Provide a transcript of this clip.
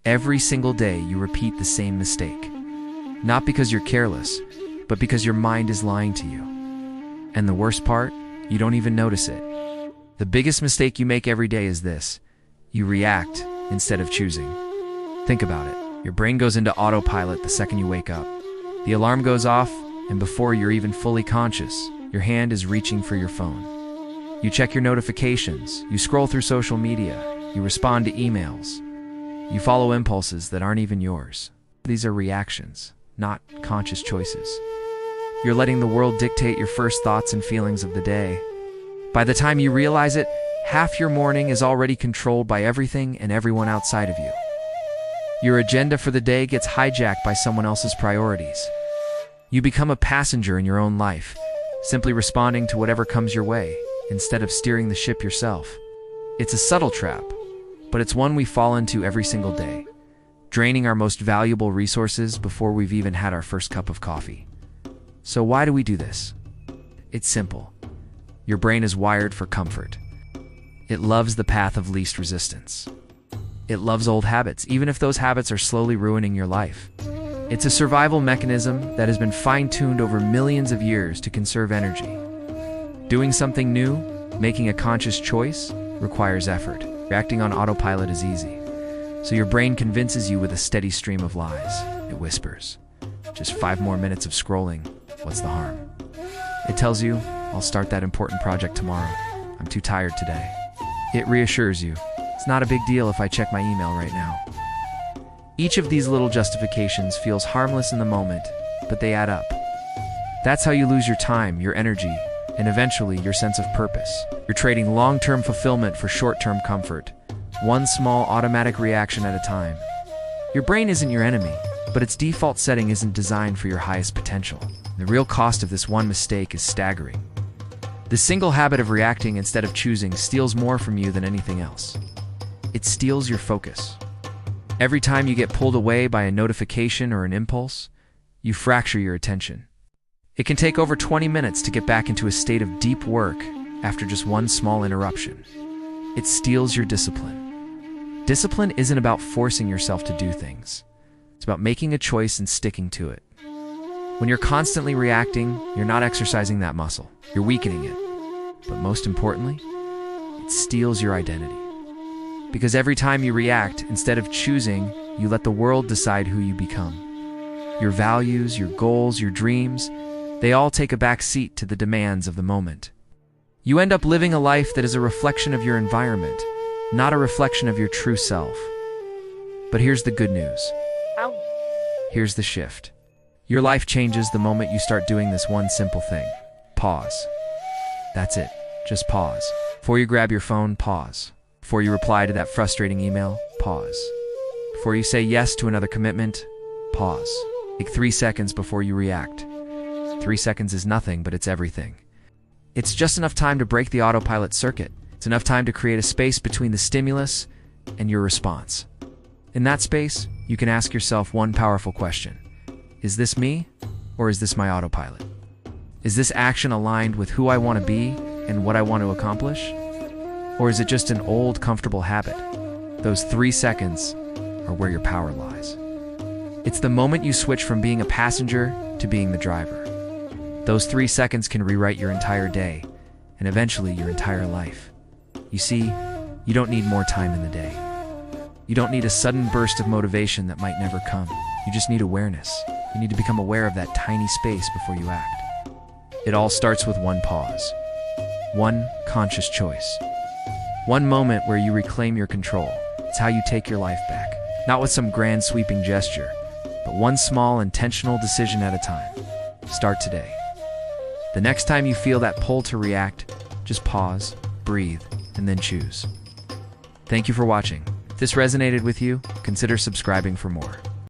Every single day you repeat the same mistake. Not because you're careless, but because your mind is lying to you. And the worst part, you don't even notice it. The biggest mistake you make every day is this: you react instead of choosing. Think about it. Your brain goes into autopilot the second you wake up. The alarm goes off, and before you're even fully conscious, your hand is reaching for your phone. You check your notifications, you scroll through social media, you respond to emails, you follow impulses that aren't even yours. These are reactions, not conscious choices. You're letting the world dictate your first thoughts and feelings of the day. By the time you realize it, half your morning is already controlled by everything and everyone outside of you. Your agenda for the day gets hijacked by someone else's priorities. You become a passenger in your own life, simply responding to whatever comes your way, instead of steering the ship yourself. It's a subtle trap, but it's one we fall into every single day, draining our most valuable resources before we've even had our first cup of coffee. So why do we do this? It's simple. Your brain is wired for comfort. It loves the path of least resistance. It loves old habits, even if those habits are slowly ruining your life. It's a survival mechanism that has been fine-tuned over millions of years to conserve energy. Doing something new, making a conscious choice, requires effort. Acting on autopilot is easy. So your brain convinces you with a steady stream of lies. It whispers, "Just 5 more minutes of scrolling, what's the harm?" It tells you, "I'll start that important project tomorrow. I'm too tired today." It reassures you, "It's not a big deal if I check my email right now." Each of these little justifications feels harmless in the moment, but they add up. That's how you lose your time, your energy, and eventually your sense of purpose. You're trading long-term fulfillment for short-term comfort, one small automatic reaction at a time. Your brain isn't your enemy, but its default setting isn't designed for your highest potential. The real cost of this one mistake is staggering. The single habit of reacting instead of choosing steals more from you than anything else. It steals your focus. Every time you get pulled away by a notification or an impulse, you fracture your attention. It can take over 20 minutes to get back into a state of deep work after just one small interruption. It steals your discipline. Discipline isn't about forcing yourself to do things. It's about making a choice and sticking to it. When you're constantly reacting, you're not exercising that muscle. You're weakening it. But most importantly, it steals your identity. Because every time you react, instead of choosing, you let the world decide who you become. Your values, your goals, your dreams, they all take a back seat to the demands of the moment. You end up living a life that is a reflection of your environment, not a reflection of your true self. But here's the good news. Here's the shift. Your life changes the moment you start doing this one simple thing. Pause. That's it. Just pause. Before you grab your phone, pause. Before you reply to that frustrating email, pause. Before you say yes to another commitment, pause. Take 3 seconds before you react. 3 seconds is nothing, but it's everything. It's just enough time to break the autopilot circuit. It's enough time to create a space between the stimulus and your response. In that space, you can ask yourself one powerful question. Is this me, or is this my autopilot? Is this action aligned with who I want to be and what I want to accomplish? Or is it just an old, comfortable habit? Those 3 seconds are where your power lies. It's the moment you switch from being a passenger to being the driver. Those 3 seconds can rewrite your entire day, and eventually your entire life. You see, you don't need more time in the day. You don't need a sudden burst of motivation that might never come. You just need awareness. You need to become aware of that tiny space before you act. It all starts with one pause. One conscious choice. One moment where you reclaim your control. It's how you take your life back. Not with some grand sweeping gesture, but one small intentional decision at a time. Start today. The next time you feel that pull to react, just pause, breathe, and then choose. Thank you for watching. If this resonated with you, consider subscribing for more.